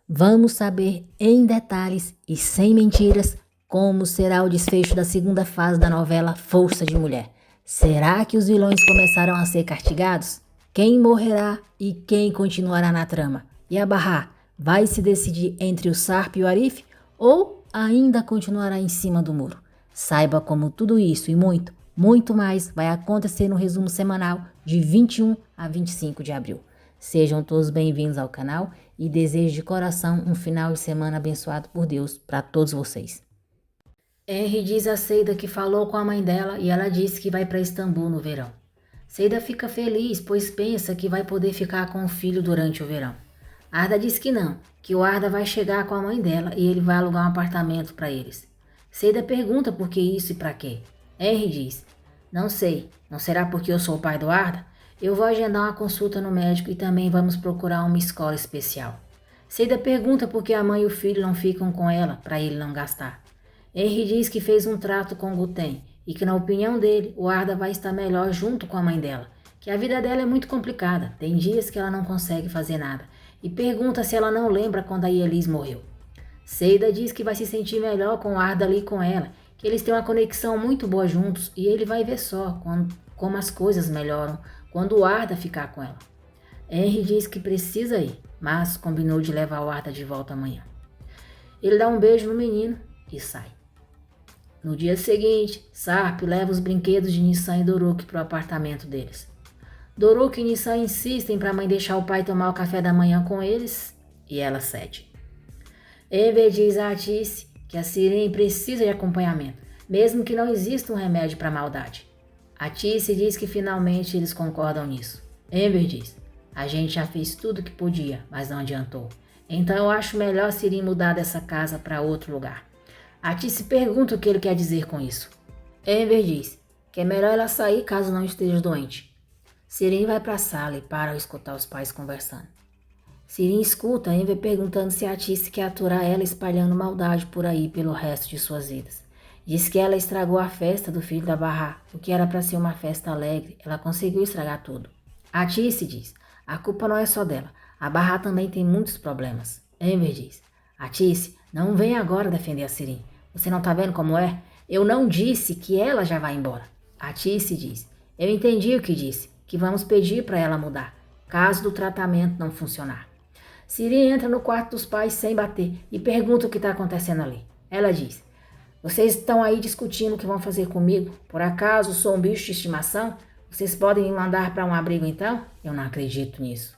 Vamos saber em detalhes e sem mentiras como será o desfecho da segunda fase da novela Força de Mulher. Será que os vilões começaram a ser castigados? Quem morrerá e quem continuará na trama? E a Barra vai se decidir entre o Sarp e o Arif ou ainda continuará em cima do muro? Saiba como tudo isso e muito, muito mais vai acontecer no resumo semanal de 21 a 25 de abril. Sejam todos bem-vindos ao canal e desejo de coração um final de semana abençoado por Deus para todos vocês. Henry diz a Seida que falou com a mãe dela e ela disse que vai para Istambul no verão. Seida fica feliz, pois pensa que vai poder ficar com o filho durante o verão. Arda diz que não, que o Arda vai chegar com a mãe dela e ele vai alugar um apartamento para eles. Seida pergunta por que isso e para quê. Henry diz, não sei, não será porque eu sou o pai do Arda? Eu vou agendar uma consulta no médico e também vamos procurar uma escola especial. Seida pergunta por que a mãe e o filho não ficam com ela, para ele não gastar. Henry diz que fez um trato com Guten e que, na opinião dele, o Arda vai estar melhor junto com a mãe dela, que a vida dela é muito complicada, tem dias que ela não consegue fazer nada, e pergunta se ela não lembra quando a Elis morreu. Seida diz que vai se sentir melhor com o Arda ali com ela, que eles têm uma conexão muito boa juntos e ele vai ver só como as coisas melhoram quando o Arda ficar com ela. Henry diz que precisa ir, mas combinou de levar o Arda de volta amanhã. Ele dá um beijo no menino e sai. No dia seguinte, Sarp leva os brinquedos de Nissan e Doruk para o apartamento deles. Doruk e Nissan insistem para a mãe deixar o pai tomar o café da manhã com eles e ela cede. Enver diz a Atice que a Sirene precisa de acompanhamento, mesmo que não exista um remédio para a maldade. Atice diz que finalmente eles concordam nisso. Enver diz, a gente já fez tudo o que podia, mas não adiantou. Então eu acho melhor Sirene mudar dessa casa para outro lugar. Atice pergunta o que ele quer dizer com isso. Enver diz que é melhor ela sair caso não esteja doente. Sirene vai para a sala e para ao escutar os pais conversando. Sirene escuta Enver perguntando se Atice quer aturar ela espalhando maldade por aí pelo resto de suas vidas. Diz que ela estragou a festa do filho da Barra, o que era para ser uma festa alegre, ela conseguiu estragar tudo. Atice diz, a culpa não é só dela, a Barra também tem muitos problemas. Enver diz, Atice, não vem agora defender a Sirene. Você não tá vendo como é? Eu não disse que ela já vai embora. Atice diz, eu entendi o que disse, que vamos pedir para ela mudar, caso do tratamento não funcionar. Sirene entra no quarto dos pais sem bater e pergunta o que está acontecendo ali. Ela diz, vocês estão aí discutindo o que vão fazer comigo? Por acaso sou um bicho de estimação? Vocês podem me mandar para um abrigo então? Eu não acredito nisso.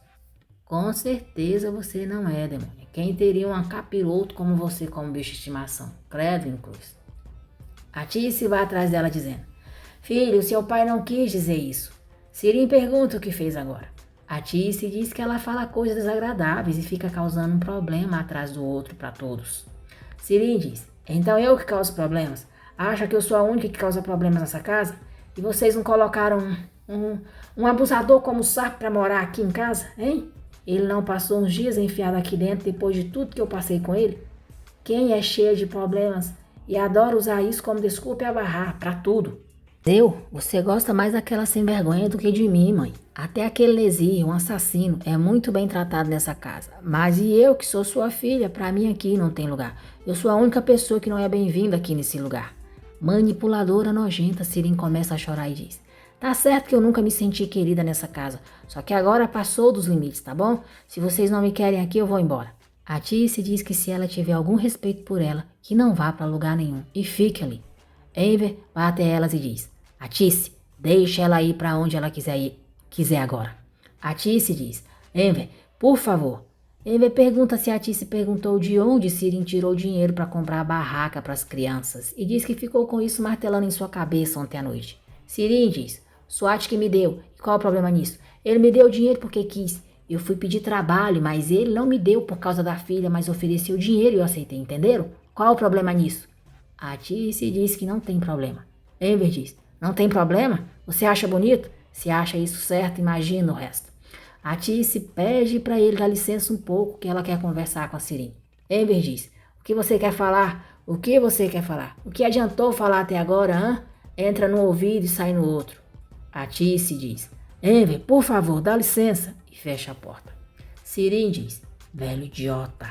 Com certeza você não é, demônio. Quem teria um capiroto como você como bicho de estimação? Credo, inclus. Atice vai atrás dela dizendo, filho, seu pai não quis dizer isso. Sirene pergunta o que fez agora. Atice diz que ela fala coisas desagradáveis e fica causando um problema atrás do outro para todos. Sirene diz, então eu que causo problemas? Acha que eu sou a única que causa problemas nessa casa? E vocês não colocaram um abusador como o Sarp para morar aqui em casa, hein? Ele não passou uns dias enfiado aqui dentro depois de tudo que eu passei com ele? Quem é cheio de problemas e adora usar isso como desculpa é a Barra para tudo. Você gosta mais daquela sem vergonha do que de mim, mãe. Até aquele Nezir, um assassino, é muito bem tratado nessa casa. Mas e eu, que sou sua filha, pra mim aqui não tem lugar. Eu sou a única pessoa que não é bem-vinda aqui nesse lugar. Manipuladora nojenta, Sirene começa a chorar e diz, tá certo que eu nunca me senti querida nessa casa, só que agora passou dos limites, tá bom? Se vocês não me querem aqui, eu vou embora. A Atice diz que se ela tiver algum respeito por ela, que não vá pra lugar nenhum e fique ali. Enver vai até elas e diz, Atice, deixa ela ir para onde ela quiser agora. Atice diz, Enver, por favor. Enver pergunta se Atice perguntou de onde Sirene tirou dinheiro para comprar a barraca para as crianças e diz que ficou com isso martelando em sua cabeça ontem à noite. Sirene diz, Swat que me deu, e qual o problema nisso? Ele me deu dinheiro porque quis. Eu fui pedir trabalho, mas ele não me deu por causa da filha, mas ofereceu dinheiro e eu aceitei, entenderam? Qual o problema nisso? Atice diz que não tem problema. Enver diz, não tem problema? Você acha bonito? Se acha isso certo, imagina o resto. Atice pede para ele dar licença um pouco, que ela quer conversar com a Sirene. Enver diz, o que você quer falar? O que você quer falar? O que adiantou falar até agora, hã? Entra num ouvido e sai no outro. Atice diz, Enver, por favor, dá licença, e fecha a porta. Sirene diz, velho idiota.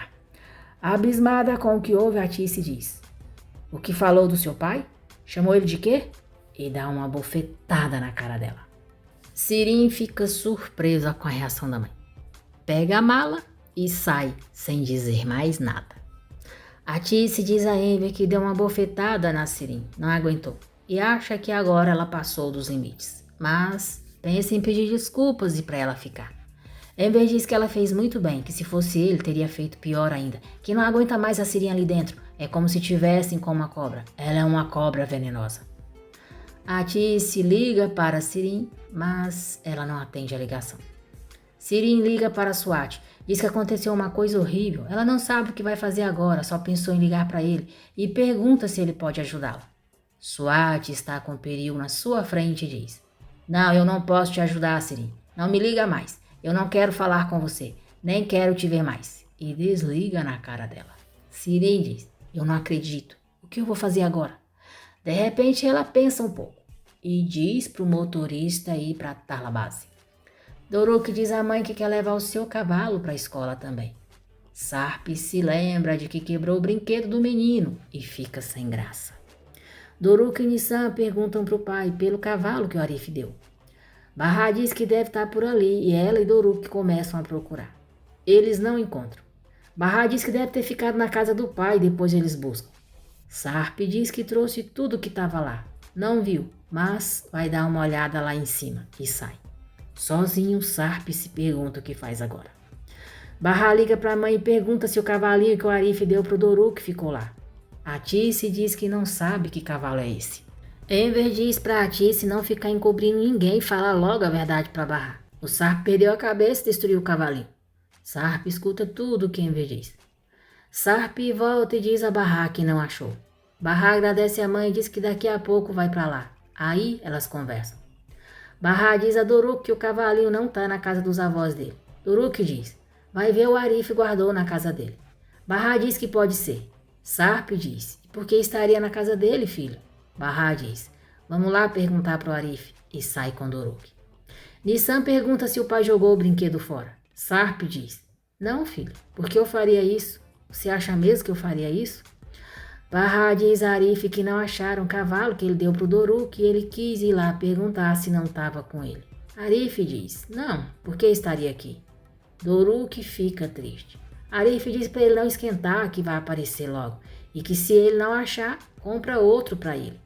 Abismada com o que houve, a Tice diz: o que falou do seu pai? Chamou ele de quê? E dá uma bofetada na cara dela. Sirim fica surpresa com a reação da mãe. Pega a mala e sai sem dizer mais nada. A Tice diz a Amber que deu uma bofetada na Sirim, não aguentou, e acha que agora ela passou dos limites, mas pensa em pedir desculpas e para ela ficar. Amber diz que ela fez muito bem, que se fosse ele teria feito pior ainda, que não aguenta mais a Sirim ali dentro, é como se tivessem com uma cobra, ela é uma cobra venenosa. A Tice liga para Sirim, mas ela não atende a ligação. Sirim liga para a SWAT, diz que aconteceu uma coisa horrível, ela não sabe o que vai fazer agora, só pensou em ligar para ele e pergunta se ele pode ajudá-la. SWAT está com perigo na sua frente e diz: não, eu não posso te ajudar, Sirim, não me liga mais, eu não quero falar com você, nem quero te ver mais. E desliga na cara dela. Sirim diz: eu não acredito, o que eu vou fazer agora? De repente ela pensa um pouco e diz para o motorista ir para a base. Doruk diz à mãe que quer levar o seu cavalo para a escola também. Sarp se lembra de que quebrou o brinquedo do menino e fica sem graça. Doruk e Nissan perguntam para o pai pelo cavalo que o Arif deu. Barra diz que deve estar por ali e ela e Doruk começam a procurar. Eles não encontram. Barra diz que deve ter ficado na casa do pai e depois eles buscam. Sarp diz que trouxe tudo que estava lá. Não viu, mas vai dar uma olhada lá em cima e sai. Sozinho, Sarp se pergunta o que faz agora. Barra liga para a mãe e pergunta se o cavalinho que o Arif deu para o Doruk ficou lá. A Tice diz que não sabe que cavalo é esse. Amber diz para a Tice não ficar encobrindo ninguém e falar logo a verdade para Barra. O Sarp perdeu a cabeça e destruiu o cavalinho. Sarp escuta tudo o que Amber diz. Sarp volta e diz a Barra que não achou. Barra agradece a mãe e diz que daqui a pouco vai para lá. Aí elas conversam. Barra diz a Doruk que o cavalinho não está na casa dos avós dele. Doruk diz: vai ver o Arif guardou na casa dele. Barra diz que pode ser. Sarp diz: por que estaria na casa dele, filho? Barra diz: vamos lá perguntar para o Arif. E sai com Doruk. Nissan pergunta se o pai jogou o brinquedo fora. Sarp diz: não, filho, por que eu faria isso? Você acha mesmo que eu faria isso? Barra diz a Arif que não acharam o cavalo que ele deu para o Doruk e ele quis ir lá perguntar se não estava com ele. Arif diz: não, por que estaria aqui? Doruk fica triste. Arif diz para ele não esquentar que vai aparecer logo e que se ele não achar, compra outro para ele.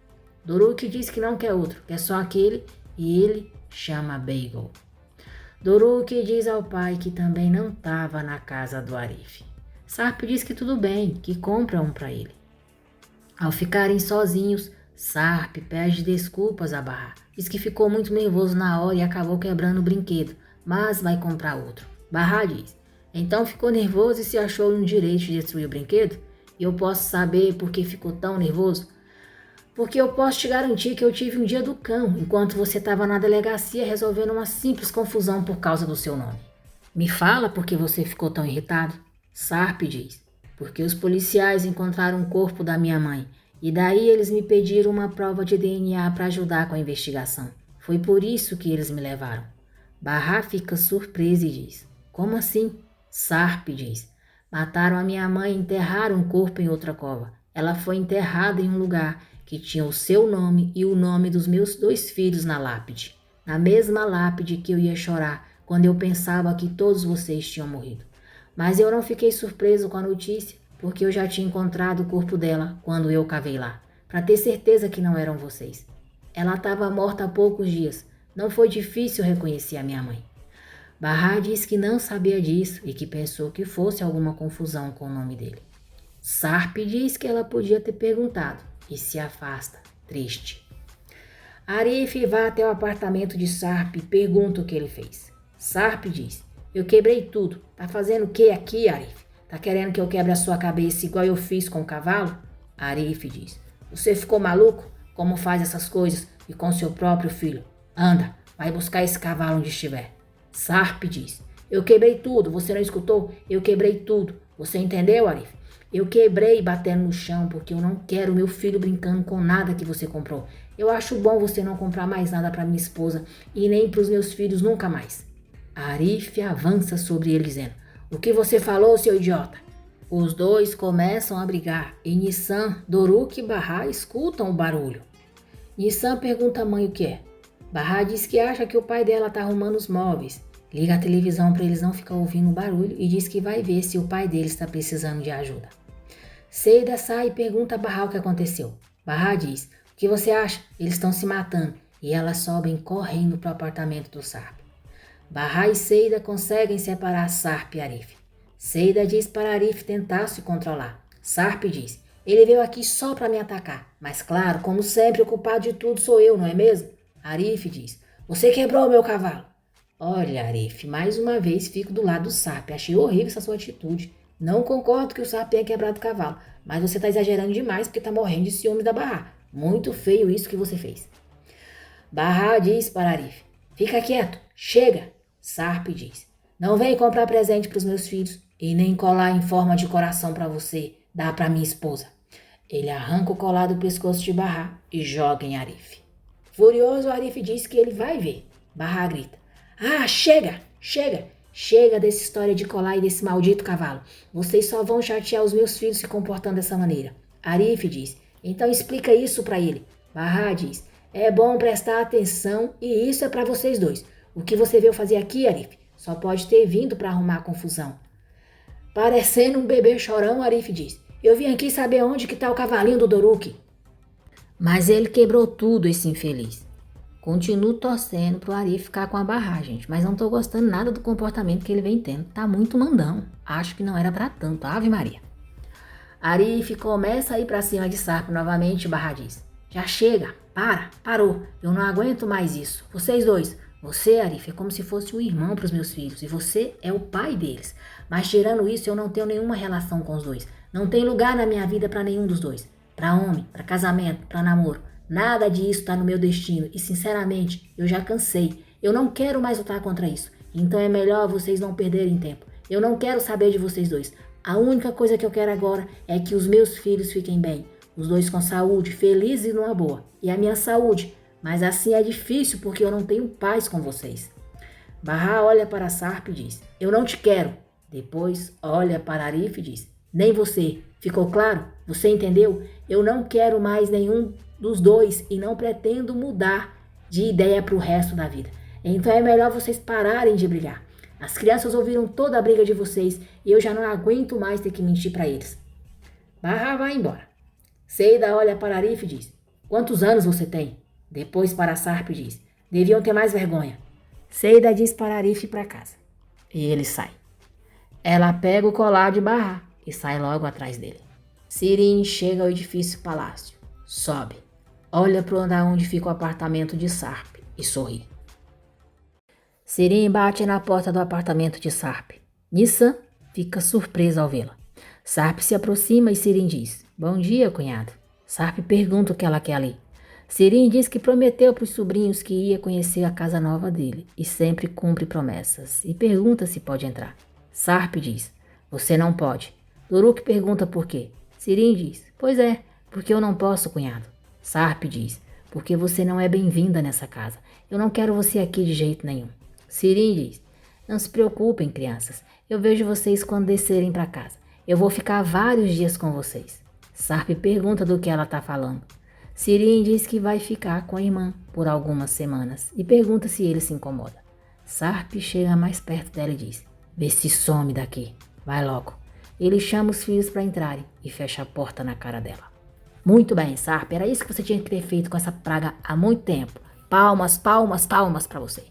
Doruk diz que não quer outro, quer só aquele e ele chama Bagel. Doruk diz ao pai que também não estava na casa do Arif. Sarp diz que tudo bem, que compra um para ele. Ao ficarem sozinhos, Sarp pede desculpas a Barra. Diz que ficou muito nervoso na hora e acabou quebrando o brinquedo, mas vai comprar outro. Barra diz: então ficou nervoso e se achou no direito de destruir o brinquedo? E eu posso saber por que ficou tão nervoso? Porque eu posso te garantir que eu tive um dia do cão, enquanto você estava na delegacia resolvendo uma simples confusão por causa do seu nome. Me fala por que você ficou tão irritado? Sarp diz: porque os policiais encontraram o corpo da minha mãe, e daí eles me pediram uma prova de DNA para ajudar com a investigação. Foi por isso que eles me levaram. Barra fica surpresa e diz: como assim? Sarp diz: mataram a minha mãe e enterraram o corpo em outra cova. Ela foi enterrada em um lugar que tinha o seu nome e o nome dos meus 2 filhos na lápide. Na mesma lápide que eu ia chorar quando eu pensava que todos vocês tinham morrido. Mas eu não fiquei surpreso com a notícia, porque eu já tinha encontrado o corpo dela quando eu cavei lá, para ter certeza que não eram vocês. Ela estava morta há poucos dias. Não foi difícil reconhecer a minha mãe. Barra diz que não sabia disso e que pensou que fosse alguma confusão com o nome dele. Sarp diz que ela podia ter perguntado e se afasta, triste. Arif vai até o apartamento de Sarp e pergunta o que ele fez. Sarp diz: eu quebrei tudo. Tá fazendo o que aqui, Arif? Tá querendo que eu quebre a sua cabeça igual eu fiz com o cavalo? Arif diz: você ficou maluco? Como faz essas coisas e com seu próprio filho? Anda, vai buscar esse cavalo onde estiver. Sarp diz: eu quebrei tudo, você não escutou? Eu quebrei tudo. Você entendeu, Arif? Eu quebrei batendo no chão porque eu não quero meu filho brincando com nada que você comprou. Eu acho bom você não comprar mais nada para minha esposa e nem para os meus filhos nunca mais. Arif avança sobre ele dizendo: o que você falou, seu idiota? Os dois começam a brigar e Nissan, Doruk e Barra escutam o barulho. Nissan pergunta à mãe o que é. Barra diz que acha que o pai dela tá arrumando os móveis. Liga a televisão para eles não ficar ouvindo o barulho e diz que vai ver se o pai deles está precisando de ajuda. Seida sai e pergunta a Barra o que aconteceu. Barra diz: o que você acha? Eles estão se matando. E elas sobem correndo para o apartamento do Sarp. Barra e Seida conseguem separar Sarp e Arif. Seida diz para Arif tentar se controlar. Sarp diz: ele veio aqui só para me atacar. Mas claro, como sempre, o culpado de tudo sou eu, não é mesmo? Arif diz: você quebrou o meu cavalo. Olha, Arif, mais uma vez fico do lado do Sarp. Achei horrível essa sua atitude. Não concordo que o Sarp tenha quebrado o cavalo, mas você está exagerando demais porque está morrendo de ciúme da Barra. Muito feio isso que você fez. Barra diz para Arif: fica quieto, chega. Sarp diz: não vem comprar presente para os meus filhos e nem colar em forma de coração para você, dar para minha esposa. Ele arranca o colar do pescoço de Barra e joga em Arif. Furioso, Arif diz que ele vai ver. Barra grita: ah, chega, chega, chega dessa história de colar e desse maldito cavalo. Vocês só vão chatear os meus filhos se comportando dessa maneira. Arif diz: então explica isso para ele. Barra diz: é bom prestar atenção e isso é para vocês dois. O que você veio fazer aqui, Arif, só pode ter vindo para arrumar confusão. Parecendo um bebê chorão, Arif diz: eu vim aqui saber onde que tá o cavalinho do Doruk. Mas ele quebrou tudo, esse infeliz. Continuo torcendo pro Arif ficar com a Barra, gente, mas não tô gostando nada do comportamento que ele vem tendo. Tá muito mandão. Acho que não era pra tanto. Ave Maria. Arif começa a ir pra cima de Sarp novamente e Barra diz: já chega, parou. Eu não aguento mais isso. Vocês dois. Você, Arif, é como se fosse um irmão pros meus filhos e você é o pai deles. Mas tirando isso, eu não tenho nenhuma relação com os dois. Não tem lugar na minha vida pra nenhum dos dois. Pra homem, pra casamento, pra namoro. Nada disso tá no meu destino e, sinceramente, eu já cansei. Eu não quero mais lutar contra isso. Então é melhor vocês não perderem tempo. Eu não quero saber de vocês dois. A única coisa que eu quero agora é que os meus filhos fiquem bem. Os dois com saúde, felizes e numa boa. E a minha saúde. Mas assim é difícil porque eu não tenho paz com vocês. Barra olha para Sarp e diz: eu não te quero. Depois olha para Arif e diz: nem você. Ficou claro? Você entendeu? Eu não quero mais nenhum dos dois e não pretendo mudar de ideia para o resto da vida. Então é melhor vocês pararem de brigar. As crianças ouviram toda a briga de vocês e eu já não aguento mais ter que mentir para eles. Barra vai embora. Seida olha para Arif e diz: quantos anos você tem? Depois para Sarp diz: deviam ter mais vergonha. Seida diz para Arif ir para casa. E ele sai. Ela pega o colar de Barra e sai logo atrás dele. Sirin chega ao edifício palácio. Sobe. Olha para o andar onde fica o apartamento de Sarp e sorri. Sirin bate na porta do apartamento de Sarp. Nissan fica surpresa ao vê-la. Sarp se aproxima e Sirin diz: bom dia, cunhado. Sarp pergunta o que ela quer ali. Sirin diz que prometeu para os sobrinhos que ia conhecer a casa nova dele e sempre cumpre promessas e pergunta se pode entrar. Sarp diz: você não pode. Doruk pergunta por quê. Sirin diz: pois é, porque eu não posso, cunhado. Sarp diz: porque você não é bem-vinda nessa casa. Eu não quero você aqui de jeito nenhum. Sirin diz: não se preocupem, crianças. Eu vejo vocês quando descerem para casa. Eu vou ficar vários dias com vocês. Sarp pergunta do que ela está falando. Sirin diz que vai ficar com a irmã por algumas semanas e pergunta se ele se incomoda. Sarp chega mais perto dela e diz: vê se some daqui. Vai logo. Ele chama os filhos para entrarem e fecha a porta na cara dela. Muito bem, Sarp. Era isso que você tinha que ter feito com essa praga há muito tempo. Palmas, palmas, palmas para você.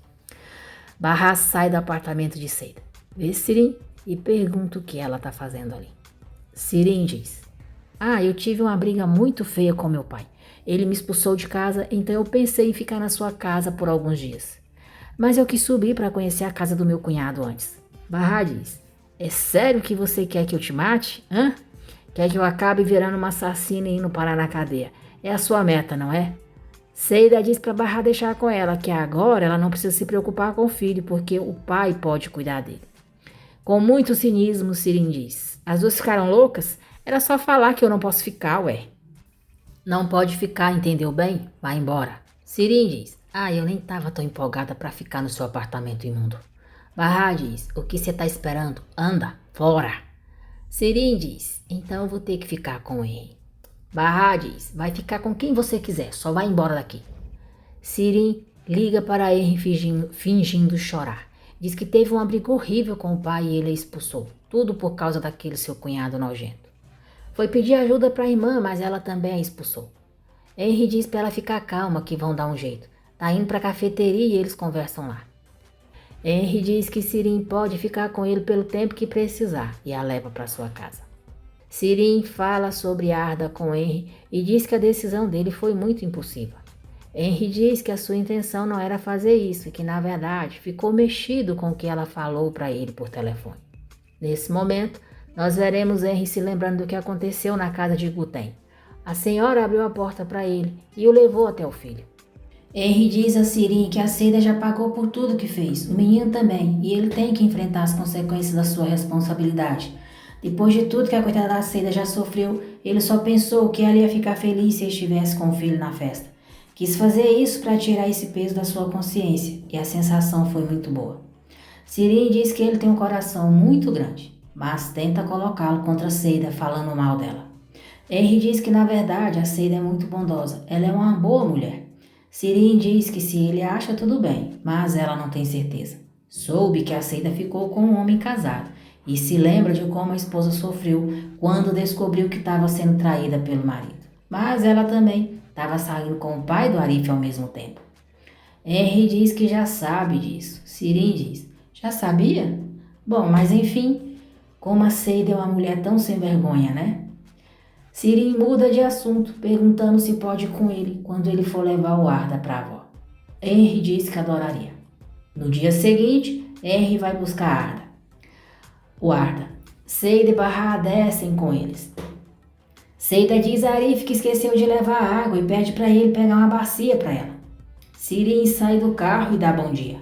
Barra sai do apartamento de Seida. Vê Sirin e pergunta o que ela está fazendo ali. Sirin diz: eu tive uma briga muito feia com meu pai. Ele me expulsou de casa, então eu pensei em ficar na sua casa por alguns dias. Mas eu quis subir para conhecer a casa do meu cunhado antes. Barra diz: é sério que você quer que eu te mate? Hã? Quer que eu acabe virando uma assassina e indo parar na cadeia? É a sua meta, não é? Seida diz para Barra deixar com ela, que agora ela não precisa se preocupar com o filho, porque o pai pode cuidar dele. Com muito cinismo, Sirin diz: as duas ficaram loucas? Era só falar que eu não posso ficar, ué. Não pode ficar, entendeu bem? Vai embora. Sirin diz: eu nem tava tão empolgada para ficar no seu apartamento imundo. Barra diz: o que você tá esperando? Anda, fora. Sirin diz, então eu vou ter que ficar com Henry. Barra diz, vai ficar com quem você quiser, só vai embora daqui. Sirin liga para Henry fingindo chorar. Diz que teve uma briga horrível com o pai e ele a expulsou. Tudo por causa daquele seu cunhado nojento. Foi pedir ajuda para a irmã, mas ela também a expulsou. Henry diz para ela ficar calma que vão dar um jeito. Tá indo para a cafeteria e eles conversam lá. Henry diz que Sirin pode ficar com ele pelo tempo que precisar e a leva para sua casa. Sirin fala sobre Arda com Henry e diz que a decisão dele foi muito impulsiva. Henry diz que a sua intenção não era fazer isso e que, na verdade, ficou mexido com o que ela falou para ele por telefone. Nesse momento, nós veremos Henry se lembrando do que aconteceu na casa de Guten. A senhora abriu a porta para ele e o levou até o filho. Henry diz a Sirin que a Seida já pagou por tudo que fez, o menino também, e ele tem que enfrentar as consequências da sua responsabilidade. Depois de tudo que a coitada da Seida já sofreu, ele só pensou que ela ia ficar feliz se estivesse com o filho na festa. Quis fazer isso para tirar esse peso da sua consciência, e a sensação foi muito boa. Sirin diz que ele tem um coração muito grande, mas tenta colocá-lo contra a Seida, falando mal dela. Henry diz que, na verdade, a Seida é muito bondosa, ela é uma boa mulher. Sirin diz que se ele acha tudo bem, mas ela não tem certeza. Soube que a Seida ficou com um homem casado e se lembra de como a esposa sofreu quando descobriu que estava sendo traída pelo marido. Mas ela também estava saindo com o pai do Arif ao mesmo tempo. Henry diz que já sabe disso. Sirin diz, já sabia? Bom, mas enfim, como a Seida é uma mulher tão sem vergonha, né? Sirin muda de assunto, perguntando se pode ir com ele quando ele for levar o Arda para a avó. Henry diz que adoraria. No dia seguinte, Henry vai buscar Arda. O Arda. Seida e Barra descem com eles. Seida diz a Arif que esqueceu de levar água e pede para ele pegar uma bacia para ela. Sirin sai do carro e dá bom dia.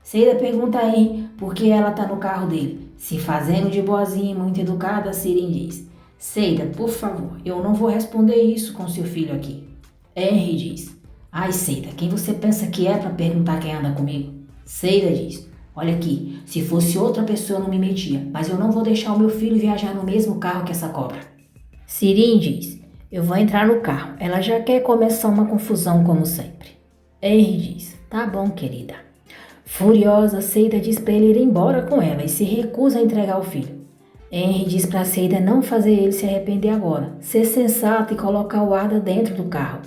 Seida pergunta a Henry por que ela está no carro dele. Se fazendo de boazinha e muito educada, Sirin diz: Seida, por favor, eu não vou responder isso com seu filho aqui. Henry diz: Ai, Seida, quem você pensa que é para perguntar quem anda comigo? Seida diz: Olha aqui, se fosse outra pessoa eu não me metia, mas eu não vou deixar o meu filho viajar no mesmo carro que essa cobra. Sirin diz: Eu vou entrar no carro, ela já quer começar uma confusão como sempre. Henry diz: Tá bom, querida. Furiosa, Seida diz para ele ir embora com ela e se recusa a entregar o filho. Henry diz para Seida não fazer ele se arrepender agora, ser sensato e colocar o Arda dentro do carro.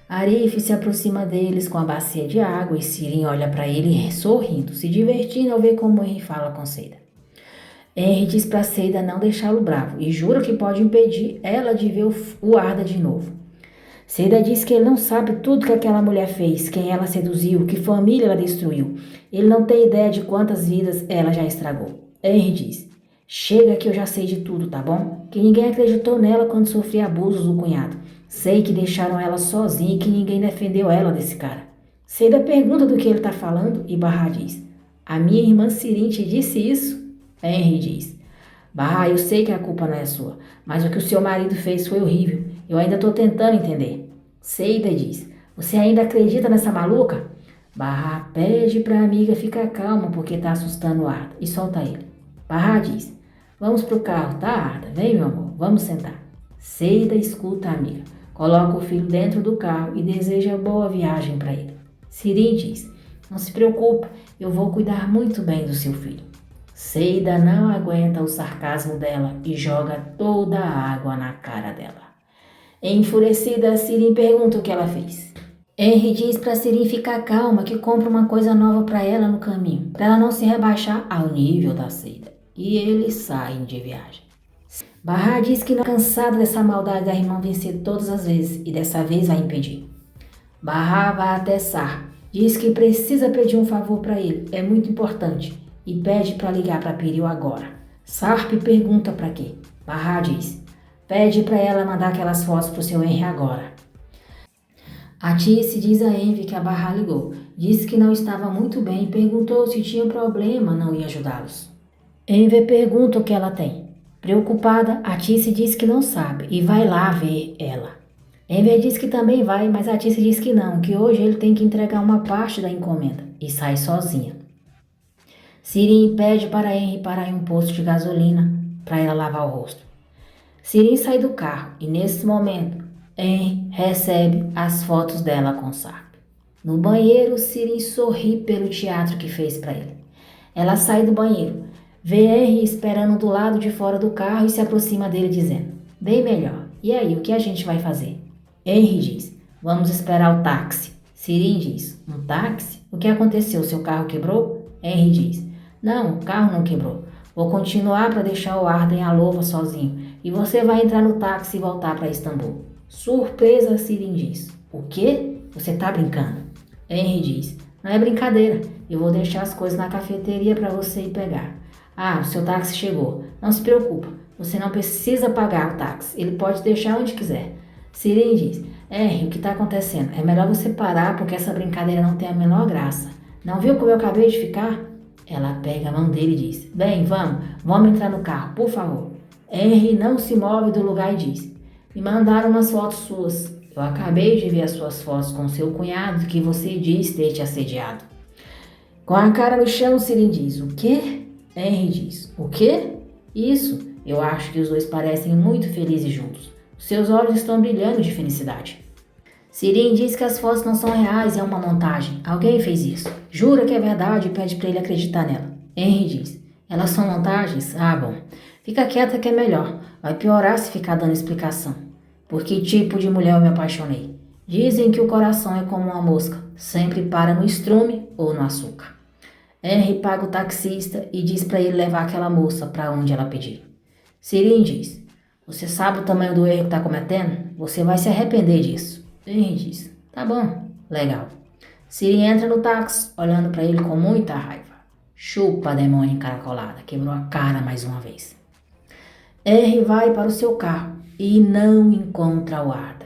Arif se aproxima deles com a bacia de água e Sirin olha para ele sorrindo, se divertindo ao ver como Henry fala com Seida. Henry diz para Seida não deixá-lo bravo e jura que pode impedir ela de ver o Arda de novo. Seida diz que ele não sabe tudo que aquela mulher fez, quem ela seduziu, que família ela destruiu. Ele não tem ideia de quantas vidas ela já estragou. Henry diz: Chega que eu já sei de tudo, tá bom? Que ninguém acreditou nela quando sofria abusos do cunhado. Sei que deixaram ela sozinha e que ninguém defendeu ela desse cara. Seida pergunta do que ele tá falando e Barra diz: A minha irmã Sirin te disse isso? Henry diz: Barra, eu sei que a culpa não é sua, mas o que o seu marido fez foi horrível. Eu ainda tô tentando entender. Seida diz: Você ainda acredita nessa maluca? Barra pede pra amiga ficar calma porque tá assustando o Arda e solta ele. Barra diz: Vamos pro carro, tá, Arda? Vem, meu amor, vamos sentar. Seida escuta a amiga, coloca o filho dentro do carro e deseja boa viagem para ele. Sirin diz: Não se preocupe, eu vou cuidar muito bem do seu filho. Seida não aguenta o sarcasmo dela e joga toda a água na cara dela. Enfurecida, Sirin pergunta o que ela fez. Henry diz para Sirin ficar calma que compra uma coisa nova para ela no caminho, para ela não se rebaixar ao nível da Seida. E eles saem de viagem. Barra diz que não é cansada dessa maldade da irmã vencer todas as vezes e dessa vez vai impedir. Barra vai até Sar, diz que precisa pedir um favor para ele, é muito importante, e pede para ligar para Piril agora. Sarp pergunta para quê. Barra diz: Pede para ela mandar aquelas fotos pro seu Henry agora. A Tice diz a Envy que a Barra ligou, disse que não estava muito bem e perguntou se tinha problema, não ia ajudá-los. Envy pergunta o que ela tem. Preocupada, a Tice diz que não sabe e vai lá ver ela. Envy diz que também vai, mas a Tice diz que não, que hoje ele tem que entregar uma parte da encomenda e sai sozinha. Sirin pede para Henry parar em um posto de gasolina. para ela lavar o rosto. Sirin sai do carro e, nesse momento, Henry recebe as fotos dela com Sarp. No banheiro, Sirin sorri pelo teatro que fez para ele. Ela sai do banheiro, vê Henry esperando do lado de fora do carro e se aproxima dele dizendo: bem melhor, e aí, o que a gente vai fazer? Henry diz: vamos esperar o táxi. Sirin diz: um táxi? O que aconteceu? Seu carro quebrou? Henry diz: não, o carro não quebrou. Vou continuar para deixar o Arden a louva sozinho e você vai entrar no táxi e voltar para Istambul. Surpresa, Sirin diz: o quê? Você tá brincando? Henry diz: não é brincadeira, eu vou deixar as coisas na cafeteria para você ir pegar. Ah, o seu táxi chegou. Não se preocupa, você não precisa pagar o táxi, ele pode deixar onde quiser. Sirin diz: Henry, o que está acontecendo? É melhor você parar porque essa brincadeira não tem a menor graça. Não viu como eu acabei de ficar? Ela pega a mão dele e diz: bem, vamos entrar no carro, por favor. Henry não se move do lugar e diz: me mandaram umas fotos suas. Eu acabei de ver as suas fotos com seu cunhado que você diz ter te assediado. Com a cara no chão, Sirin diz: o quê? Henry diz: o quê? Isso, eu acho que os dois parecem muito felizes juntos. Seus olhos estão brilhando de felicidade. Sirin diz que as fotos não são reais, é uma montagem. Alguém fez isso. Jura que é verdade e pede para ele acreditar nela. Henry diz: elas são montagens? Ah, bom. Fica quieta que é melhor. Vai piorar se ficar dando explicação. Por que tipo de mulher eu me apaixonei? Dizem que o coração é como uma mosca. Sempre para no estrume ou no açúcar. Henry paga o taxista e diz para ele levar aquela moça para onde ela pedir. Sirin diz: você sabe o tamanho do erro que está cometendo? Você vai se arrepender disso. Henry diz: tá bom, legal. Sirin entra no táxi, olhando para ele com muita raiva. Chupa, demônio encaracolada, quebrou a cara mais uma vez. Henry vai para o seu carro e não encontra o Arda.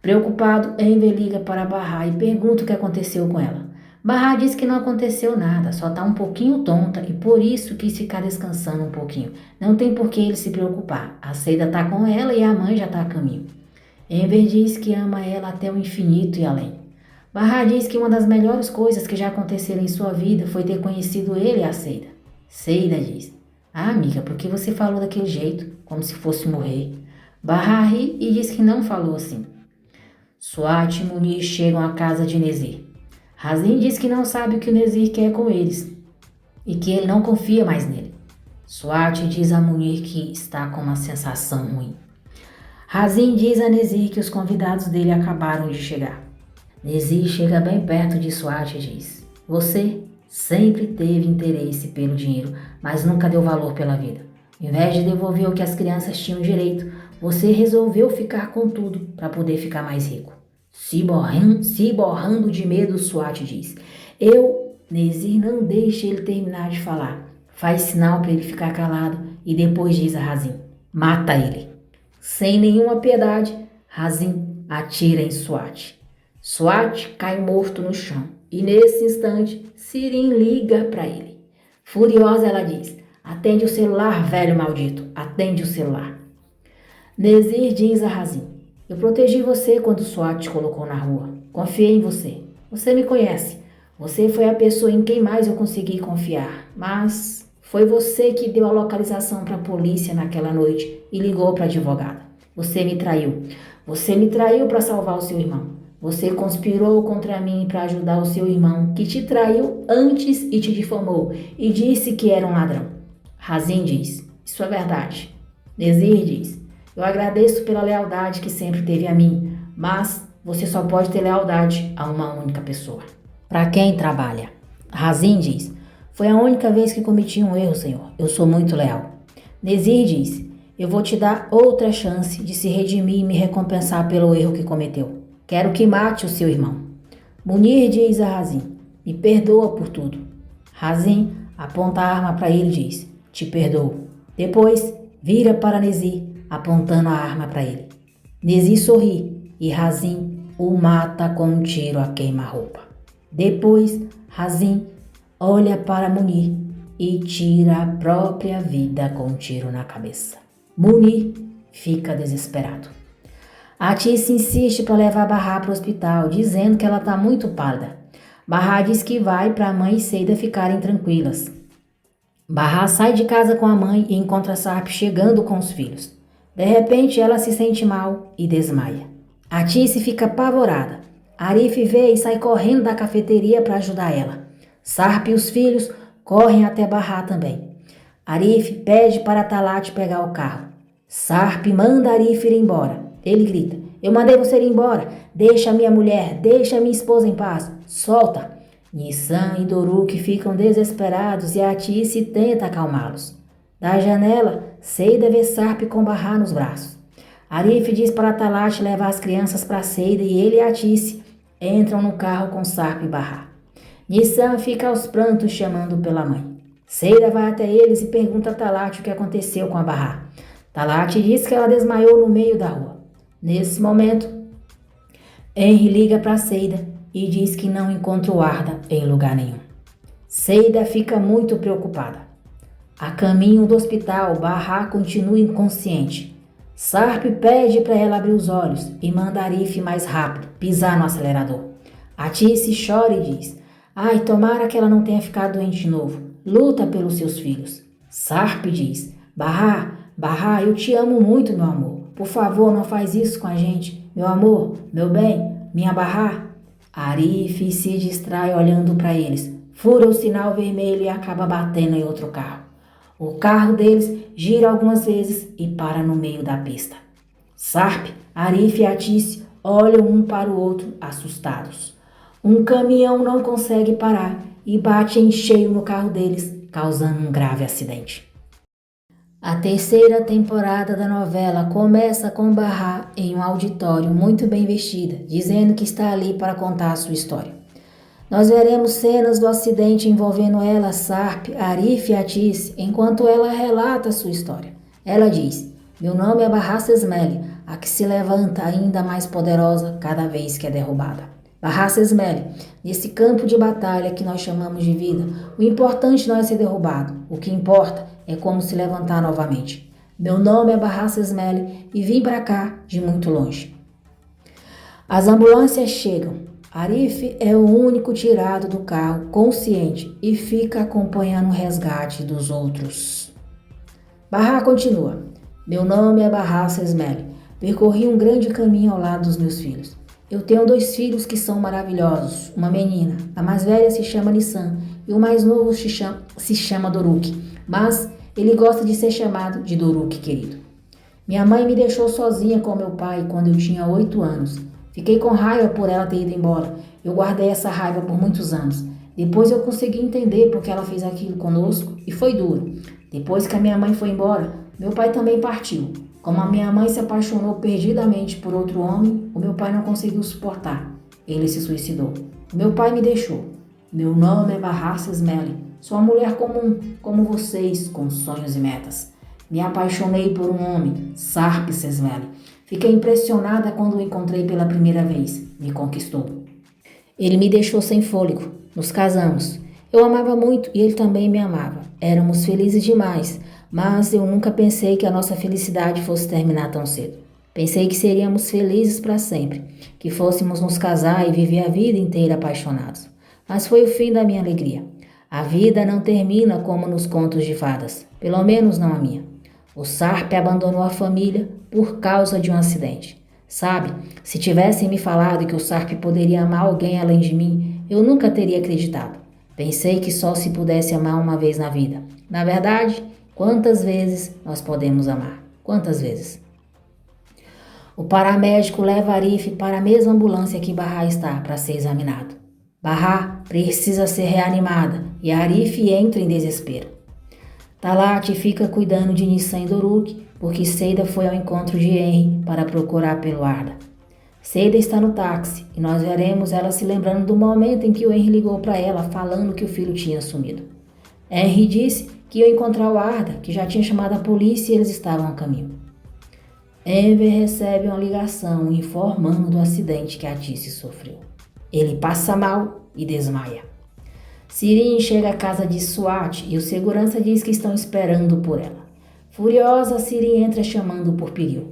Preocupado, Henry liga para Bahar e pergunta o que aconteceu com ela. Bahar diz que não aconteceu nada, só está um pouquinho tonta e por isso quis ficar descansando um pouquinho. Não tem por que ele se preocupar. A Seida está com ela e a mãe já está a caminho. Enver diz que ama ela até o infinito e além. Bahar diz que uma das melhores coisas que já aconteceram em sua vida foi ter conhecido ele e a Seida. Seida diz: ah, amiga, por que você falou daquele jeito, como se fosse morrer? Bahar ri e diz que não falou assim. Swat e Munir chegam à casa de Nezir. Razin diz que não sabe o que o Nezir quer com eles e que ele não confia mais nele. Swat diz a Munir que está com uma sensação ruim. Razin diz a Nezir que os convidados dele acabaram de chegar. Nezir chega bem perto de Swat e diz: você sempre teve interesse pelo dinheiro, mas nunca deu valor pela vida. Em vez de devolver o que as crianças tinham direito, você resolveu ficar com tudo para poder ficar mais rico. Se borrando de medo, Swat diz: Nezir não deixa ele terminar de falar. Faz sinal para ele ficar calado e depois diz a Razin: mata ele. Sem nenhuma piedade, Razin atira em Swat. Swat cai morto no chão e nesse instante Sirin liga para ele. Furiosa, ela diz: atende o celular, velho maldito, atende o celular. Nezir diz a Razin: eu protegi você quando Swat te colocou na rua. Confiei em você. Você me conhece. Você foi a pessoa em quem mais eu consegui confiar. Mas foi você que deu a localização para a polícia naquela noite e ligou para a advogada. Você me traiu. Você me traiu para salvar o seu irmão. Você conspirou contra mim para ajudar o seu irmão, que te traiu antes e te difamou, e disse que era um ladrão. Razin diz: isso é verdade. Nezir diz: eu agradeço pela lealdade que sempre teve a mim, mas você só pode ter lealdade a uma única pessoa. Para quem trabalha? Razin diz: foi a única vez que cometi um erro, senhor. Eu sou muito leal. Nezir diz: eu vou te dar outra chance de se redimir e me recompensar pelo erro que cometeu. Quero que mate o seu irmão. Munir diz a Razin: me perdoa por tudo. Razin aponta a arma para ele e diz: te perdoo. Depois vira para Nezir, apontando a arma para ele. Nezir sorri e Razin o mata com um tiro a queima-roupa. Depois, Razin olha para Munir e tira a própria vida com um tiro na cabeça. Munir fica desesperado. Atis insiste para levar Bahar para o hospital, dizendo que ela está muito pálida. Bahar diz que vai para a mãe e Seida ficarem tranquilas. Barra sai de casa com a mãe e encontra Sarp chegando com os filhos. De repente, ela se sente mal e desmaia. Atice fica apavorada. Arif vê e sai correndo da cafeteria para ajudar ela. Sarp e os filhos correm até Barra também. Arif pede para Talat pegar o carro. Sarp manda Arif ir embora. Ele grita: "Eu mandei você ir embora. Deixa minha mulher, deixa minha esposa em paz. Solta." Nissan e Doruk ficam desesperados e Atice tenta acalmá-los. Da janela, Seida vê Sarp com Barra nos braços. Arif diz para Talat levar as crianças para Seida e ele e Atice entram no carro com Sarp e Barra. Nissan fica aos prantos chamando pela mãe. Seida vai até eles e pergunta a Talat o que aconteceu com a Barra. Talat diz que ela desmaiou no meio da rua. Nesse momento, Henry liga para Seida e diz que não encontra o Arda em lugar nenhum. Seida fica muito preocupada. A caminho do hospital, Barra continua inconsciente. Sarp pede para ela abrir os olhos e manda Arif mais rápido, pisar no acelerador. Atice chora e diz: "Ai, tomara que ela não tenha ficado doente de novo. Luta pelos seus filhos." Sarp diz: Barra, eu te amo muito, meu amor. Por favor, não faz isso com a gente. Meu amor, meu bem, minha Barra." Arif se distrai olhando para eles, fura o sinal vermelho e acaba batendo em outro carro. O carro deles gira algumas vezes e para no meio da pista. Sarp, Arif e Atice olham um para o outro assustados. Um caminhão não consegue parar e bate em cheio no carro deles, causando um grave acidente. A terceira temporada da novela começa com Barra em um auditório muito bem vestida, dizendo que está ali para contar a sua história. Nós veremos cenas do acidente envolvendo ela, Sarp, Arif e Atice, enquanto ela relata a sua história. Ela diz: "Meu nome é Barra Sesmele, a que se levanta ainda mais poderosa cada vez que é derrubada." Barra Sesmele, nesse campo de batalha que nós chamamos de vida, o importante não é ser derrubado, o que importa é como se levantar novamente. Meu nome é Barra Sesmele e vim para cá de muito longe. As ambulâncias chegam. Arif é o único tirado do carro, consciente, e fica acompanhando o resgate dos outros. Barra continua. Meu nome é Barra Sesmele. Percorri um grande caminho ao lado dos meus filhos. Eu tenho 2 filhos que são maravilhosos, uma menina. A mais velha se chama Nissan e o mais novo se chama Doruk, mas ele gosta de ser chamado de Doruk, querido. Minha mãe me deixou sozinha com meu pai quando eu tinha 8 anos. Fiquei com raiva por ela ter ido embora. Eu guardei essa raiva por muitos anos. Depois eu consegui entender por que ela fez aquilo conosco e foi duro. Depois que a minha mãe foi embora, meu pai também partiu. Como a minha mãe se apaixonou perdidamente por outro homem, o meu pai não conseguiu suportar. Ele se suicidou. Meu pai me deixou. Meu nome é Barra Sesmele. Sou uma mulher comum, como vocês, com sonhos e metas. Me apaixonei por um homem, Sarp Sesmele. Fiquei impressionada quando o encontrei pela primeira vez. Me conquistou. Ele me deixou sem fôlego. Nos casamos. Eu amava muito e ele também me amava. Éramos felizes demais. Mas eu nunca pensei que a nossa felicidade fosse terminar tão cedo. Pensei que seríamos felizes para sempre, que fôssemos nos casar e viver a vida inteira apaixonados. Mas foi o fim da minha alegria. A vida não termina como nos contos de fadas, pelo menos não a minha. O Sarp abandonou a família por causa de um acidente. Sabe, se tivessem me falado que o Sarp poderia amar alguém além de mim, eu nunca teria acreditado. Pensei que só se pudesse amar uma vez na vida. Na verdade, quantas vezes nós podemos amar? Quantas vezes? O paramédico leva Arif para a mesma ambulância que Barra está para ser examinado. Barra precisa ser reanimada e Arif entra em desespero. Talat fica cuidando de Nissan e Doruk porque Seida foi ao encontro de Henry para procurar pelo Arda. Seida está no táxi e nós veremos ela se lembrando do momento em que o Henry ligou para ela falando que o filho tinha sumido. Henry disse que ia encontrar o Arda, que já tinha chamado a polícia e eles estavam a caminho. Enver recebe uma ligação informando do acidente que Atice sofreu. Ele passa mal e desmaia. Sirin chega à casa de Swat e o segurança diz que estão esperando por ela. Furiosa, Sirin entra chamando por Piril.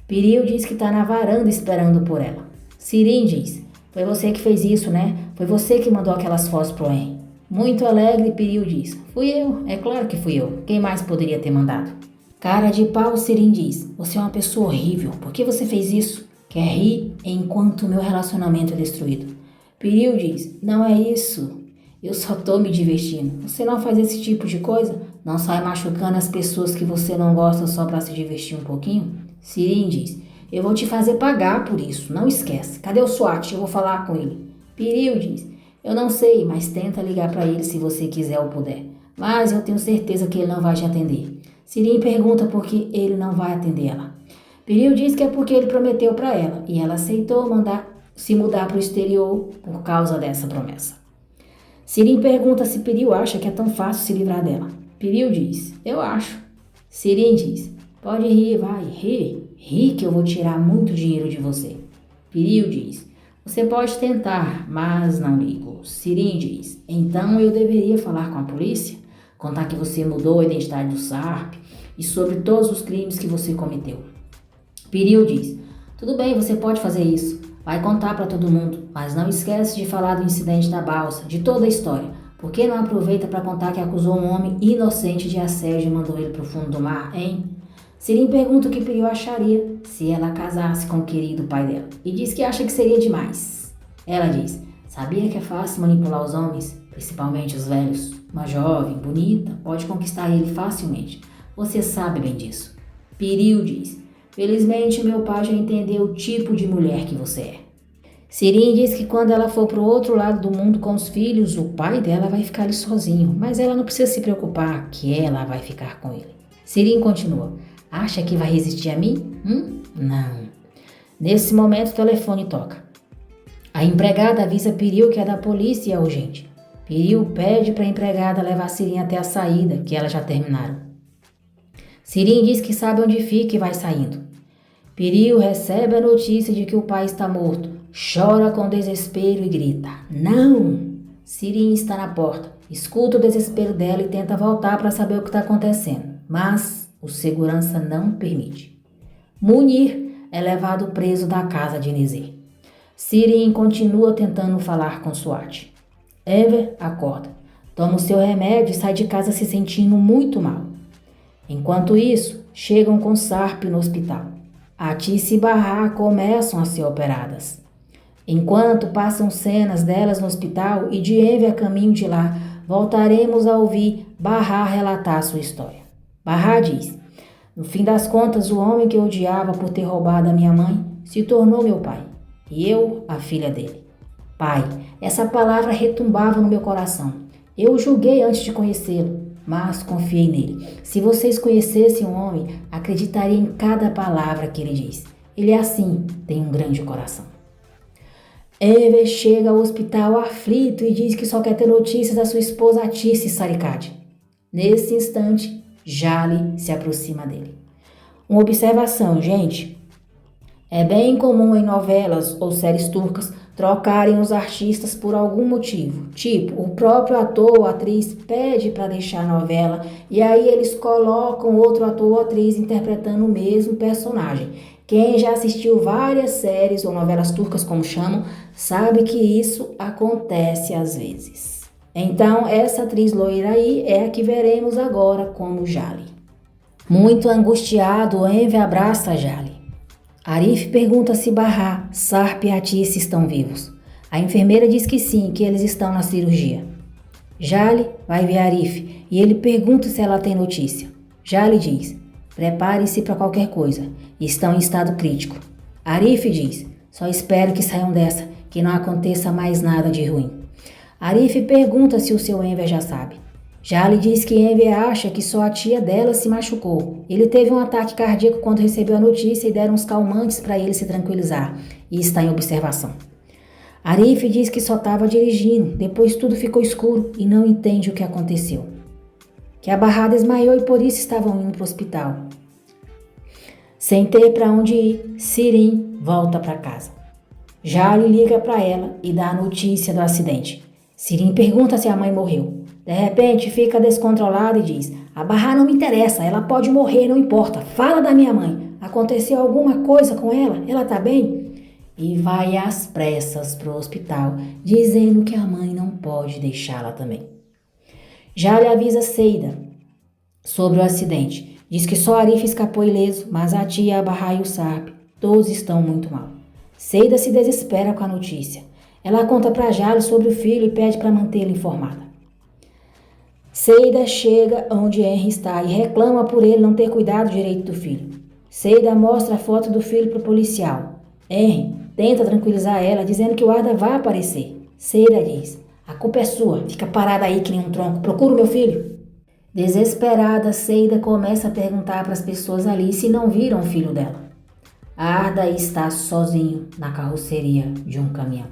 Piril diz que está na varanda esperando por ela. Sirin diz: "Foi você que fez isso, né? Foi você que mandou aquelas fotos pro Henry." Muito alegre, Piriu diz: fui eu, é claro que fui eu. Quem mais poderia ter mandado? Cara de pau, Sirim diz: você é uma pessoa horrível. Por que você fez isso? Quer rir enquanto o meu relacionamento é destruído. Piriu diz: não é isso. Eu só tô me divertindo. Você não faz esse tipo de coisa? Não sai machucando as pessoas que você não gosta só pra se divertir um pouquinho? Sirim diz: eu vou te fazer pagar por isso. Não esquece. Cadê o SWAT? Eu vou falar com ele. Piriu diz: eu não sei, mas tenta ligar pra ele se você quiser ou puder. Mas eu tenho certeza que ele não vai te atender. Sirim pergunta por que ele não vai atender ela. Piriu diz que é porque ele prometeu pra ela e ela aceitou se mudar pro exterior por causa dessa promessa. Sirim pergunta se Piriu acha que é tão fácil se livrar dela. Piriu diz: eu acho. Sirim diz: pode rir, vai, ri. Ri que eu vou tirar muito dinheiro de você. Piriu diz: você pode tentar, mas não ligo. Sirim diz: então eu deveria falar com a polícia? Contar que você mudou a identidade do Sarp e sobre todos os crimes que você cometeu. Piriu diz: tudo bem, você pode fazer isso. Vai contar para todo mundo, mas não esquece de falar do incidente da balsa, de toda a história. Por que não aproveita para contar que acusou um homem inocente de assédio e mandou ele para o fundo do mar, hein? Sirim pergunta o que Piriu acharia se ela casasse com o querido pai dela e diz que acha que seria demais. Ela diz: sabia que é fácil manipular os homens, principalmente os velhos? Uma jovem, bonita, pode conquistar ele facilmente. Você sabe bem disso. Piriu diz: felizmente meu pai já entendeu o tipo de mulher que você é. Sirim diz que quando ela for pro outro lado do mundo com os filhos, o pai dela vai ficar ali sozinho, mas ela não precisa se preocupar que ela vai ficar com ele. Sirim continua: acha que vai resistir a mim? Não. Nesse momento o telefone toca. A empregada avisa Piriu que é da polícia e é urgente. Piriu pede para a empregada levar Sirim até a saída, que elas já terminaram. Sirim diz que sabe onde fica e vai saindo. Piriu recebe a notícia de que o pai está morto, chora com desespero e grita: não! Sirim está na porta, escuta o desespero dela e tenta voltar para saber o que está acontecendo, mas o segurança não permite. Munir é levado preso da casa de Nizir. Sirim continua tentando falar com SWAT. Enver acorda, toma o seu remédio e sai de casa se sentindo muito mal. Enquanto isso, chegam com Sarp no hospital. Atice e Bahar começam a ser operadas. Enquanto passam cenas delas no hospital e de Enver a caminho de lá, voltaremos a ouvir Bahar relatar sua história. Bahar diz: no fim das contas, o homem que eu odiava por ter roubado a minha mãe se tornou meu pai, e eu, a filha dele. Pai, essa palavra retumbava no meu coração. Eu o julguei antes de conhecê-lo, mas confiei nele. Se vocês conhecessem o homem, acreditariam em cada palavra que ele diz. Ele é assim, tem um grande coração. Enver chega ao hospital aflito e diz que só quer ter notícias da sua esposa Atice Sarikad. Nesse instante, Jali se aproxima dele. Uma observação, gente. É bem comum em novelas ou séries turcas trocarem os artistas por algum motivo. Tipo, o próprio ator ou atriz pede para deixar a novela e aí eles colocam outro ator ou atriz interpretando o mesmo personagem. Quem já assistiu várias séries ou novelas turcas, como chamam, sabe que isso acontece às vezes. Então, essa atriz loira aí é a que veremos agora como Jali. Muito angustiado, Enver abraça Jali. Arif pergunta se Bahar, Sarp e Atice estão vivos. A enfermeira diz que sim, que eles estão na cirurgia. Jali vai ver Arif e ele pergunta se ela tem notícia. Jali diz: prepare-se para qualquer coisa, estão em estado crítico. Arif diz: só espero que saiam dessa, que não aconteça mais nada de ruim. Arif pergunta se o seu Enver já sabe. Jali diz que Enver acha que só a tia dela se machucou. Ele teve um ataque cardíaco quando recebeu a notícia e deram uns calmantes para ele se tranquilizar e está em observação. Arif diz que só estava dirigindo, depois tudo ficou escuro e não entende o que aconteceu. Que a Bahar desmaiou e por isso estavam indo para o hospital. Sem ter para onde ir, Sirim volta para casa. Jali liga para ela e dá a notícia do acidente. Sirim pergunta se a mãe morreu. De repente, fica descontrolada e diz: a Bahar não me interessa, ela pode morrer, não importa. Fala da minha mãe. Aconteceu alguma coisa com ela? Ela tá bem? E vai às pressas pro hospital, dizendo que a mãe não pode deixá-la também. Já lhe avisa Seida sobre o acidente. Diz que só Arif escapou ileso, mas a tia, a Barra e o Sarp, todos estão muito mal. Seida se desespera com a notícia. Ela conta para Jale sobre o filho e pede para mantê-la informada. Seida chega onde Henry está e reclama por ele não ter cuidado direito do filho. Seida mostra a foto do filho para o policial. Henry tenta tranquilizar ela, dizendo que o Arda vai aparecer. Seida diz: a culpa é sua, fica parada aí que nem um tronco, procura o meu filho. Desesperada, Seida começa a perguntar para as pessoas ali se não viram o filho dela. Arda está sozinho na carroceria de um caminhão.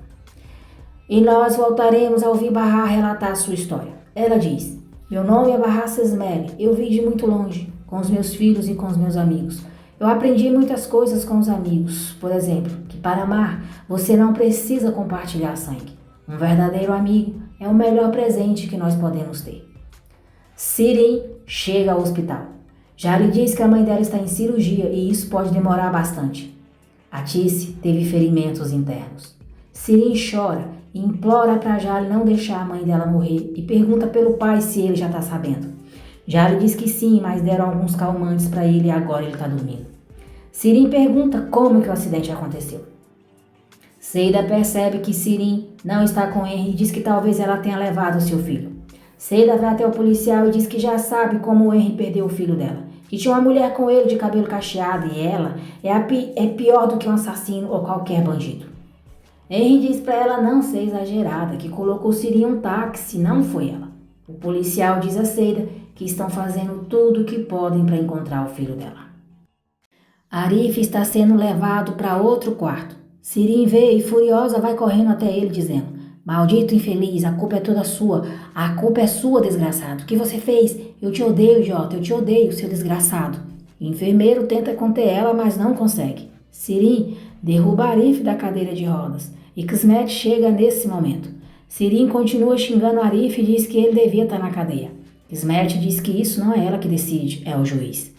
E nós voltaremos a ouvir Barra relatar sua história. Ela diz: meu nome é Barra Sesmele, eu vim de muito longe, com os meus filhos e com os meus amigos. Eu aprendi muitas coisas com os amigos, por exemplo, que para amar você não precisa compartilhar sangue. Um verdadeiro amigo é o melhor presente que nós podemos ter. Sirin chega ao hospital. Jale diz que a mãe dela está em cirurgia e isso pode demorar bastante. Atice teve ferimentos internos. Sirin chora e implora para Jale não deixar a mãe dela morrer e pergunta pelo pai se ele já está sabendo. Jale diz que sim, mas deram alguns calmantes para ele e agora ele está dormindo. Sirin pergunta como que o acidente aconteceu. Seida percebe que Sirin não está com Henry e diz que talvez ela tenha levado seu filho. Seida vai até o policial e diz que já sabe como o Henry perdeu o filho dela. Que tinha uma mulher com ele de cabelo cacheado e ela é pior do que um assassino ou qualquer bandido. Henry diz para ela não ser exagerada, que colocou Sirin em um táxi, não foi ela. O policial diz a Seida que estão fazendo tudo o que podem para encontrar o filho dela. Arif está sendo levado para outro quarto. Sirin vê e furiosa vai correndo até ele dizendo: maldito infeliz, a culpa é toda sua. A culpa é sua, desgraçado. O que você fez? Eu te odeio, Jota. Eu te odeio, seu desgraçado. O enfermeiro tenta conter ela, mas não consegue. Sirin derruba Arif da cadeira de rodas. E Kismet chega nesse momento. Sirin continua xingando Arif e diz que ele devia estar na cadeia. Kismet diz que isso não é ela que decide, é o juiz.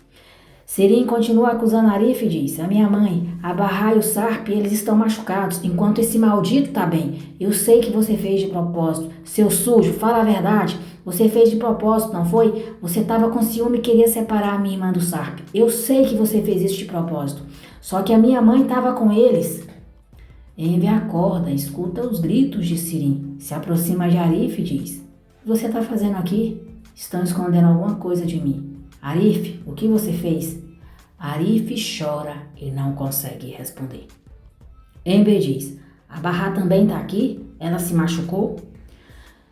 Sirin continua acusando Arif e diz: a minha mãe, a Barra e o Sarp, eles estão machucados, enquanto esse maldito tá bem. Eu sei que você fez de propósito. Seu sujo, fala a verdade. Você fez de propósito, não foi? Você estava com ciúme e queria separar a minha irmã do Sarp. Eu sei que você fez isso de propósito. Só que a minha mãe estava com eles. Envy acorda, escuta os gritos de Sirin. Se aproxima de Arif e diz: o que você está fazendo aqui? Estão escondendo alguma coisa de mim. Arif, o que você fez? Arif chora e não consegue responder. Envy diz: a Barra também está aqui? Ela se machucou?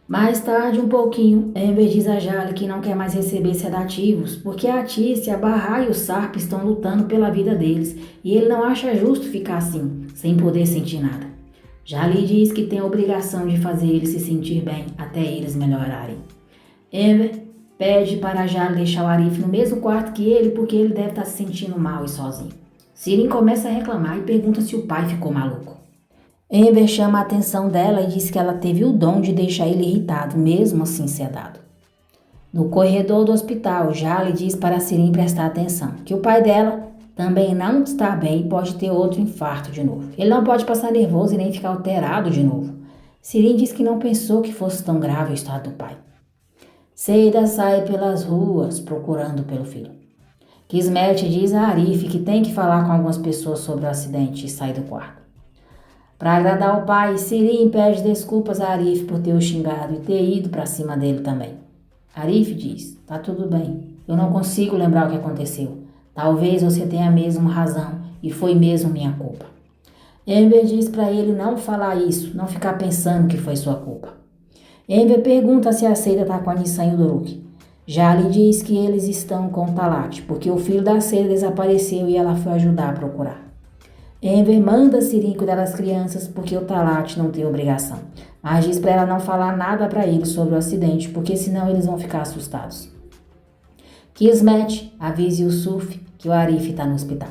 Mais tarde, um pouquinho, Envy diz a Jale que não quer mais receber sedativos, porque a Atice, a Barra e o Sarp estão lutando pela vida deles, e ele não acha justo ficar assim, sem poder sentir nada. Jale diz que tem a obrigação de fazer eles se sentir bem até eles melhorarem. Envy pede para Jale deixar o Arif no mesmo quarto que ele, porque ele deve estar se sentindo mal e sozinho. Sirin começa a reclamar e pergunta se o pai ficou maluco. Envy chama a atenção dela e diz que ela teve o dom de deixar ele irritado, mesmo assim sedado. No corredor do hospital, Jale diz para Sirin prestar atenção, que o pai dela também não está bem e pode ter outro infarto de novo. Ele não pode passar nervoso e nem ficar alterado de novo. Sirin diz que não pensou que fosse tão grave o estado do pai. Seida sai pelas ruas procurando pelo filho. Kismet diz a Arif que tem que falar com algumas pessoas sobre o acidente e sai do quarto. Para agradar o pai, Sirin pede desculpas a Arif por ter o xingado e ter ido para cima dele também. Arif diz: tá tudo bem, eu não consigo lembrar o que aconteceu. Talvez você tenha mesmo razão e foi mesmo minha culpa. Envy diz para ele não falar isso, não ficar pensando que foi sua culpa. Envy pergunta se a Seida está com a Nissan e o Doruk. Jale diz que eles estão com Talat, porque o filho da Seida desapareceu e ela foi ajudar a procurar. Envy manda Sirin cuidar das crianças porque o Talat não tem obrigação, mas diz para ela não falar nada para eles sobre o acidente, porque senão eles vão ficar assustados. Kismet avisa Yusuf que o Arif está no hospital.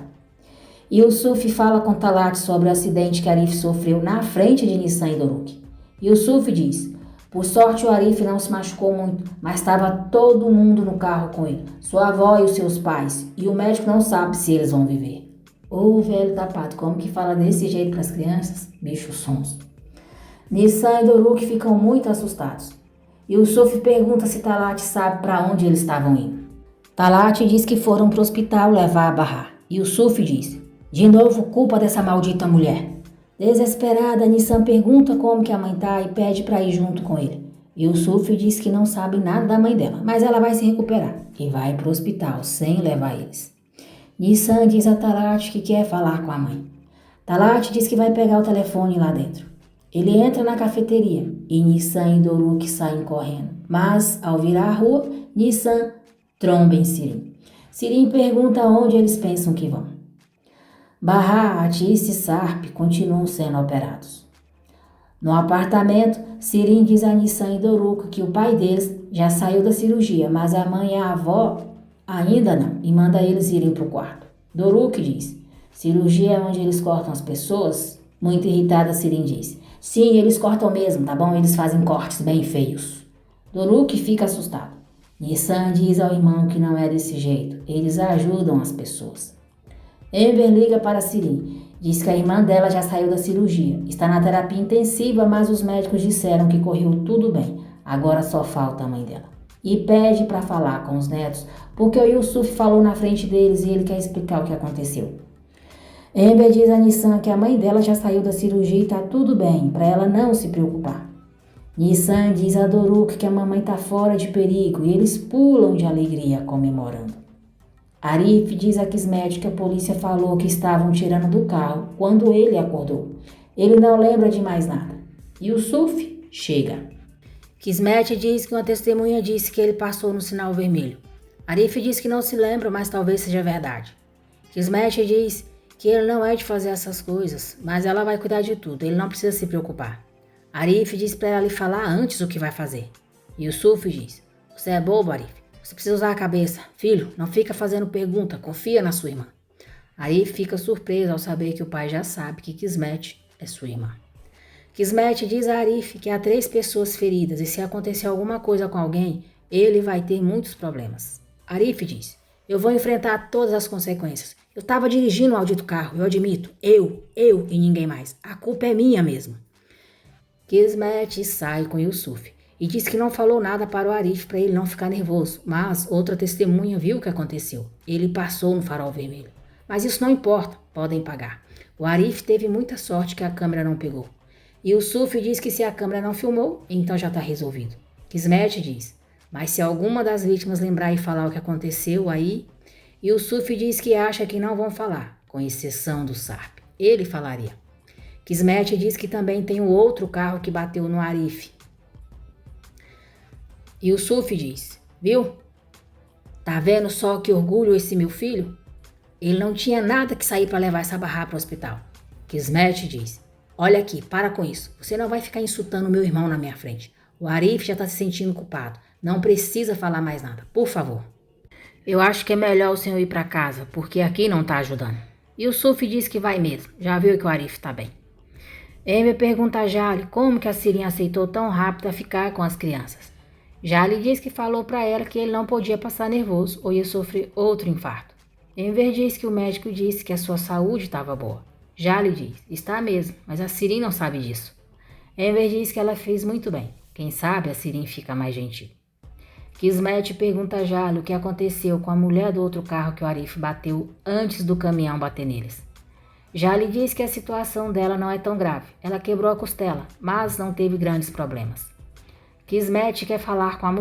Yusuf fala com Talat sobre o acidente que Arif sofreu na frente de Nissan e Doruk. Yusuf diz: por sorte o Arif não se machucou muito, mas estava todo mundo no carro com ele, sua avó e os seus pais, e o médico não sabe se eles vão viver. Ô velho tapado, como que fala desse jeito para as crianças? Bicho sonso. Nissan e Doruk ficam muito assustados. Yusuf pergunta se Talat sabe para onde eles estavam indo. Talat diz que foram para o hospital levar a Bahar. Yusuf diz: de novo culpa dessa maldita mulher. Desesperada, Nissan pergunta como que a mãe tá e pede para ir junto com ele. Yusuf diz que não sabe nada da mãe dela, mas ela vai se recuperar e vai para o hospital sem levar eles. Nissan diz a Talat que quer falar com a mãe. Talat diz que vai pegar o telefone lá dentro. Ele entra na cafeteria e Nissan e Doruk saem correndo. Mas, ao virar a rua, Nissan tromba em Sirim. Sirim pergunta onde eles pensam que vão. Bahar, Atis e Sarp continuam sendo operados. No apartamento, Sirim diz a Nissan e Doruk que o pai deles já saiu da cirurgia, mas a mãe e a avó ainda não, e manda eles irem para o quarto. Doruk diz: cirurgia é onde eles cortam as pessoas? Muito irritada, Sirim diz: sim, eles cortam mesmo, tá bom? Eles fazem cortes bem feios. Doruk fica assustado. Nissan diz ao irmão que não é desse jeito, eles ajudam as pessoas. Amber liga para Sirim. Diz que a irmã dela já saiu da cirurgia. Está na terapia intensiva, mas os médicos disseram que correu tudo bem. Agora só falta a mãe dela. E pede para falar com os netos, porque o Yusuf falou na frente deles e ele quer explicar o que aconteceu. Amber diz a Nissan que a mãe dela já saiu da cirurgia e está tudo bem, para ela não se preocupar. Nissan diz a Doruk que a mamãe está fora de perigo e eles pulam de alegria comemorando. Arif diz a Kismet que a polícia falou que estavam tirando do carro quando ele acordou. Ele não lembra de mais nada. Yusuf chega. Kismet diz que uma testemunha disse que ele passou no sinal vermelho. Arif diz que não se lembra, mas talvez seja verdade. Kismet diz que ele não é de fazer essas coisas, mas ela vai cuidar de tudo, ele não precisa se preocupar. Arif diz para ela lhe falar antes o que vai fazer. Yusuf diz: você é bobo, Arif. Você precisa usar a cabeça. Filho, não fica fazendo pergunta, confia na sua irmã. Arif fica surpreso ao saber que o pai já sabe que Kismet é sua irmã. Kismet diz a Arif que há 3 pessoas feridas e se acontecer alguma coisa com alguém, ele vai ter muitos problemas. Arif diz: eu vou enfrentar todas as consequências. Eu estava dirigindo o maldito carro, eu admito. Eu e ninguém mais. A culpa é minha mesmo. Kismet sai com Yusuf e diz que não falou nada para o Arif para ele não ficar nervoso, mas outra testemunha viu o que aconteceu. Ele passou no farol vermelho. Mas isso não importa, podem pagar. O Arif teve muita sorte que a câmera não pegou. Yusuf diz que se a câmera não filmou, então já está resolvido. Kismet diz: mas se alguma das vítimas lembrar e falar o que aconteceu aí... Yusuf diz que acha que não vão falar, com exceção do Sarp. Ele falaria. Kismet diz que também tem um outro carro que bateu no Arif. Yusuf diz: viu? Tá vendo só que orgulho esse meu filho? Ele não tinha nada que sair para levar essa Bahar para o hospital. Kismet diz: olha aqui, para com isso. Você não vai ficar insultando meu irmão na minha frente. O Arif já tá se sentindo culpado. Não precisa falar mais nada, por favor. Eu acho que é melhor o senhor ir para casa, porque aqui não tá ajudando. Yusuf diz que vai mesmo. Já viu que o Arif tá bem. Amber pergunta a Jali como que a Sirim aceitou tão rápido a ficar com as crianças. Jali diz que falou para ela que ele não podia passar nervoso ou ia sofrer outro infarto. Amber diz que o médico disse que a sua saúde estava boa. Jali diz: está mesmo, mas a Sirim não sabe disso. Amber diz que ela fez muito bem. Quem sabe a Sirim fica mais gentil. Kismet pergunta a Jali o que aconteceu com a mulher do outro carro que o Arif bateu antes do caminhão bater neles. Jali diz que a situação dela não é tão grave. Ela quebrou a costela, mas não teve grandes problemas. Kismet quer falar com a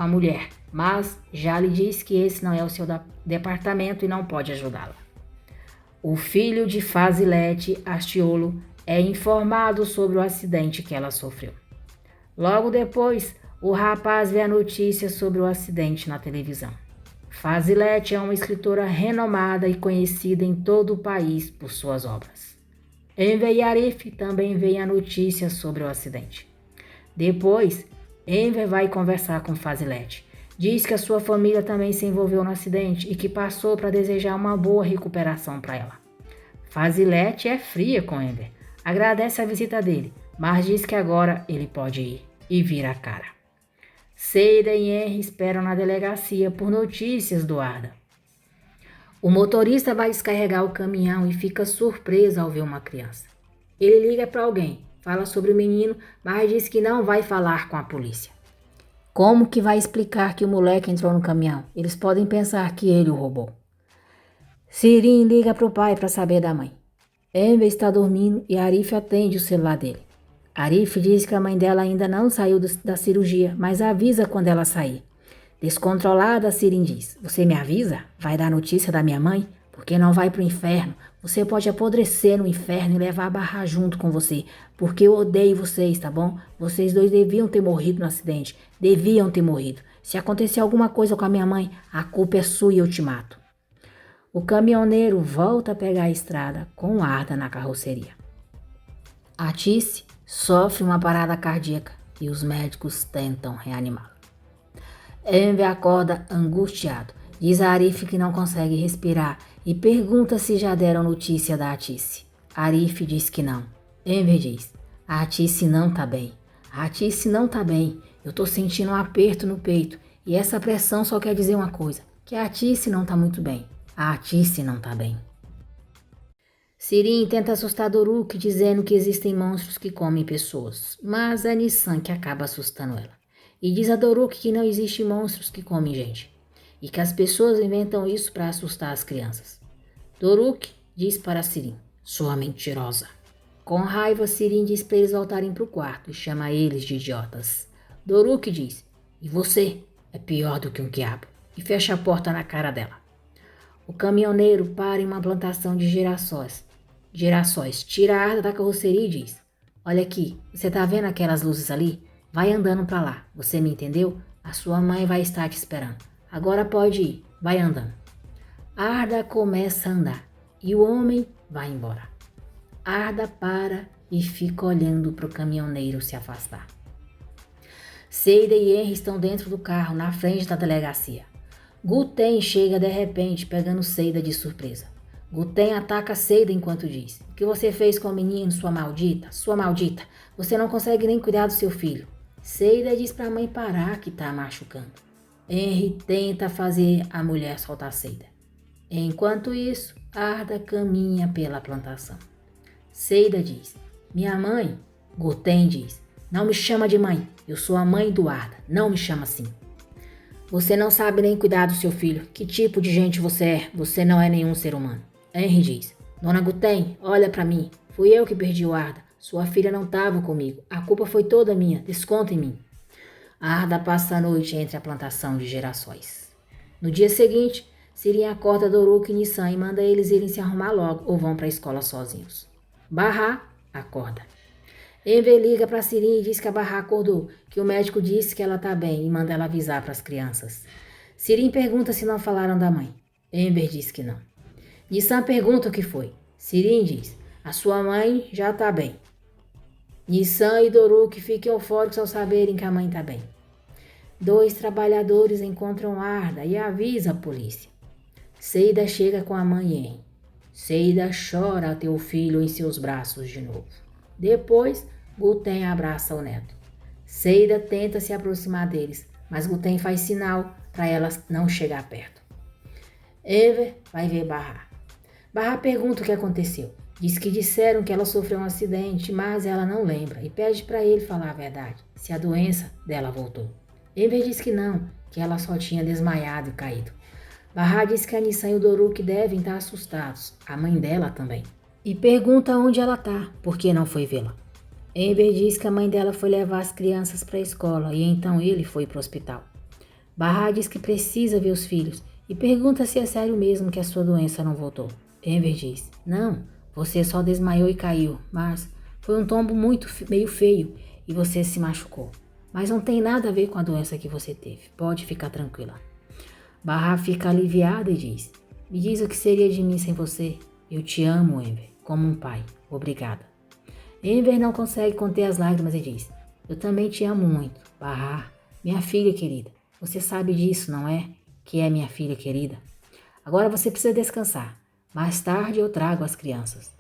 mulher, mas Jali diz que esse não é o seu departamento e não pode ajudá-la. O filho de Fazilete, Astiolo, é informado sobre o acidente que ela sofreu. Logo depois, o rapaz vê a notícia sobre o acidente na televisão. Fazilete é uma escritora renomada e conhecida em todo o país por suas obras. Enver e Arif também veem a notícia sobre o acidente. Depois, Enver vai conversar com Fazilete. Diz que a sua família também se envolveu no acidente e que passou para desejar uma boa recuperação para ela. Fazilete é fria com Enver. Agradece a visita dele, mas diz que agora ele pode ir e vira a cara. Seida e Henry esperam na delegacia por notícias do Arda. O motorista vai descarregar o caminhão e fica surpreso ao ver uma criança. Ele liga para alguém, fala sobre o menino, mas diz que não vai falar com a polícia. Como que vai explicar que o moleque entrou no caminhão? Eles podem pensar que ele o roubou. Sirim liga para o pai para saber da mãe. Enver está dormindo e Arif atende o celular dele. Arif diz que a mãe dela ainda não saiu da cirurgia, mas avisa quando ela sair. Descontrolada, Sirim diz: Você me avisa? Vai dar notícia da minha mãe? Porque não vai pro inferno. Você pode apodrecer no inferno e levar a Barra junto com você. Porque eu odeio vocês, tá bom? Vocês dois deviam ter morrido no acidente. Deviam ter morrido. Se acontecer alguma coisa com a minha mãe, a culpa é sua e eu te mato. O caminhoneiro volta a pegar a estrada com Arda na carroceria. Atice sofre uma parada cardíaca e os médicos tentam reanimá-la. Enver acorda angustiado, diz a Arif que não consegue respirar e pergunta se já deram notícia da Atice. Arif diz que não. Enver diz: A Atice não tá bem. A Atice não tá bem. Eu tô sentindo um aperto no peito e essa pressão só quer dizer uma coisa, que a Atice não tá muito bem. A Atice não tá bem. Sirim tenta assustar Doruk dizendo que existem monstros que comem pessoas, mas é Nissan que acaba assustando ela. E diz a Doruk que não existem monstros que comem gente, e que as pessoas inventam isso para assustar as crianças. Doruk diz para Sirim: Sua mentirosa. Com raiva, Sirim diz para eles voltarem para o quarto e chama eles de idiotas. Doruk diz: E você é pior do que um quiabo, e fecha a porta na cara dela. O caminhoneiro para em uma plantação de girassóis, tira a Arda da carroceria e diz: Olha aqui, você tá vendo aquelas luzes ali? Vai andando pra lá, você me entendeu? A sua mãe vai estar te esperando. Agora pode ir, vai andando. Arda começa a andar e o homem vai embora. Arda para e fica olhando pro caminhoneiro se afastar. Seida e Henry estão dentro do carro, na frente da delegacia. Guten chega de repente, pegando Seida de surpresa. Guten ataca Seida enquanto diz: O que você fez com o menino, sua maldita? Sua maldita! Você não consegue nem cuidar do seu filho. Seida diz para a mãe parar que tá machucando. Henry tenta fazer a mulher soltar Seida. Enquanto isso, Arda caminha pela plantação. Seida diz: Minha mãe? Guten diz: Não me chama de mãe. Eu sou a mãe do Arda. Não me chama assim. Você não sabe nem cuidar do seu filho. Que tipo de gente você é? Você não é nenhum ser humano. Henry diz: Dona Guten, olha pra mim. Fui eu que perdi o Arda. Sua filha não estava comigo. A culpa foi toda minha. Desconta em mim. A Arda passa a noite entre a plantação de girassóis. No dia seguinte, Sirim acorda Doruk e Nissan e manda eles irem se arrumar logo ou vão para a escola sozinhos. Barra acorda. Enver liga para Sirim e diz que a Barra acordou, que o médico disse que ela está bem e manda ela avisar para as crianças. Sirim pergunta se não falaram da mãe. Enver diz que não. Nissan pergunta o que foi. Sirim diz: A sua mãe já está bem. Nissan e Doruk ficam eufóricos ao saberem que a mãe está bem. 2 trabalhadores encontram Arda e avisa a polícia. Seida chega com a mãe e Henry. Seida chora a ter o filho em seus braços de novo. Depois, Guten abraça o neto. Seida tenta se aproximar deles, mas Guten faz sinal para ela não chegar perto. Enver vai ver Barra. Barra pergunta o que aconteceu. Diz que disseram que ela sofreu um acidente, mas ela não lembra e pede para ele falar a verdade, se a doença dela voltou. Enver diz que não, que ela só tinha desmaiado e caído. Barra diz que a Nissan e o Doruk devem estar assustados, a mãe dela também. E pergunta onde ela tá, porque não foi vê-la. Enver diz que a mãe dela foi levar as crianças para a escola e então ele foi para o hospital. Barra diz que precisa ver os filhos e pergunta se é sério mesmo que a sua doença não voltou. Enver diz: Não, você só desmaiou e caiu, mas foi um tombo meio feio e você se machucou. Mas não tem nada a ver com a doença que você teve, pode ficar tranquila. Barra fica aliviada e diz: Me diz o que seria de mim sem você. Eu te amo, Enver, como um pai. Obrigada. Enver não consegue conter as lágrimas e diz: Eu também te amo muito, Barra, minha filha querida. Você sabe disso, não é? Que é minha filha querida. Agora você precisa descansar. Mais tarde eu trago as crianças.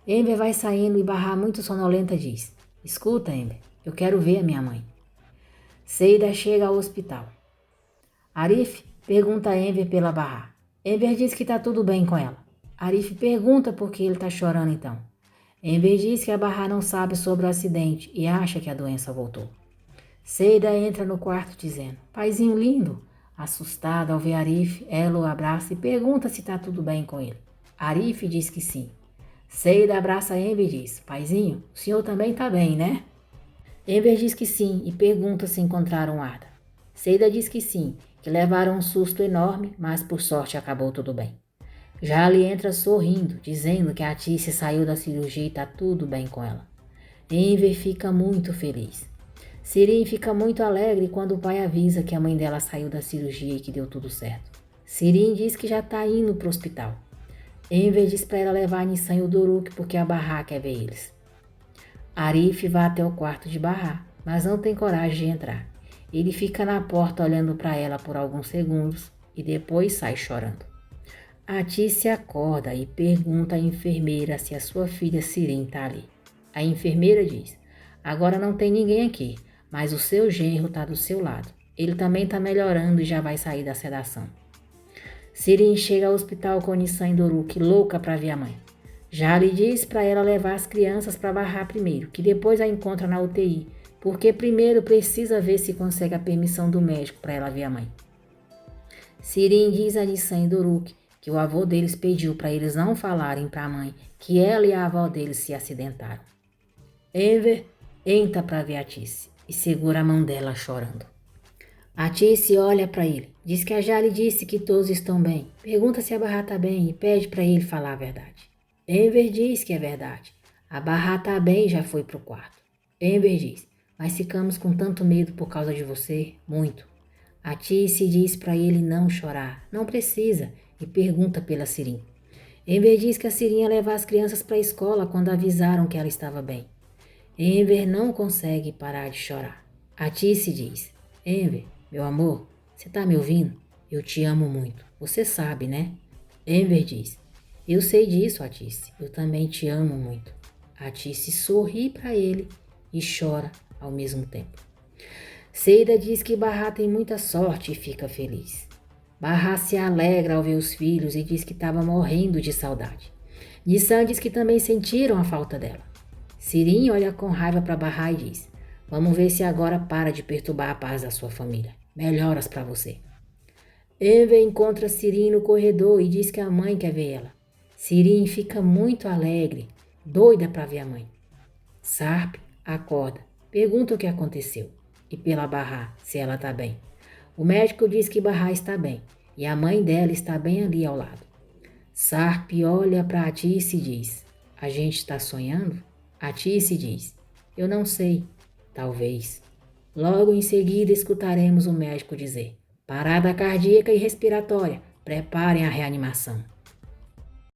Enver vai saindo e Barra, muito sonolenta, diz: Escuta, Enver, eu quero ver a minha mãe. Seida chega ao hospital. Arif pergunta a Enver pela Barra. Enver diz que está tudo bem com ela. Arif pergunta por que ele está chorando então. Enver diz que a Barra não sabe sobre o acidente e acha que a doença voltou. Seida entra no quarto dizendo: Paizinho lindo. Assustada ao ver Arif, ela o abraça e pergunta se está tudo bem com ele. Arif diz que sim. Seida abraça Enver e diz: Paizinho, o senhor também está bem, né? Enver diz que sim e pergunta se encontraram Arda. Seida diz que sim, que levaram um susto enorme, mas por sorte acabou tudo bem. Jali entra sorrindo, dizendo que a Tícia saiu da cirurgia e está tudo bem com ela. Enver fica muito feliz. Sirin fica muito alegre quando o pai avisa que a mãe dela saiu da cirurgia e que deu tudo certo. Sirin diz que já está indo para o hospital. Enver diz para ela levar Nissan e o Doruk porque a Barra quer ver eles. Arif vai até o quarto de Barra, mas não tem coragem de entrar. Ele fica na porta olhando para ela por alguns segundos e depois sai chorando. A Tícia acorda e pergunta à enfermeira se a sua filha Sirin está ali. A enfermeira diz: Agora não tem ninguém aqui, mas o seu genro está do seu lado. Ele também está melhorando e já vai sair da sedação. Sirin chega ao hospital com Nissan e Doruk, louca para ver a mãe. Jali diz para ela levar as crianças para Barra primeiro, que depois a encontra na UTI, porque primeiro precisa ver se consegue a permissão do médico para ela ver a mãe. Sirin diz a Nissan e Doruk que o avô deles pediu para eles não falarem para a mãe que ela e a avó deles se acidentaram. Enver entra para ver a Tícia e segura a mão dela chorando. A Tícia olha para ele, diz que a Jali disse que todos estão bem, pergunta se a Barra está bem e pede para ele falar a verdade. Enver diz que é verdade. A Barra está bem e já foi para o quarto. Enver diz: Mas ficamos com tanto medo por causa de você, muito. A Tícia diz para ele não chorar, não precisa, e pergunta pela Sirin. Enver diz que a Sirin ia levar as crianças para a escola quando avisaram que ela estava bem. Enver não consegue parar de chorar. A Tícia diz: Enver, meu amor, você está me ouvindo? Eu te amo muito. Você sabe, né? Enver diz: Eu sei disso, Atice. Eu também te amo muito. Atice sorri para ele e chora ao mesmo tempo. Seida diz que Barra tem muita sorte e fica feliz. Barra se alegra ao ver os filhos e diz que estava morrendo de saudade. Nissan diz que também sentiram a falta dela. Sirin olha com raiva para Barra e diz: Vamos ver se agora para de perturbar a paz da sua família. Melhoras para você. Enver encontra Sirin no corredor e diz que a mãe quer ver ela. Sirin fica muito alegre, doida para ver a mãe. Sarp acorda, pergunta o que aconteceu e pela Barra se ela está bem. O médico diz que Barra está bem e a mãe dela está bem ali ao lado. Sarp olha para Atice e diz: A gente está sonhando? Atice diz: Eu não sei, talvez. Logo em seguida escutaremos o médico dizer: Parada cardíaca e respiratória, preparem a reanimação.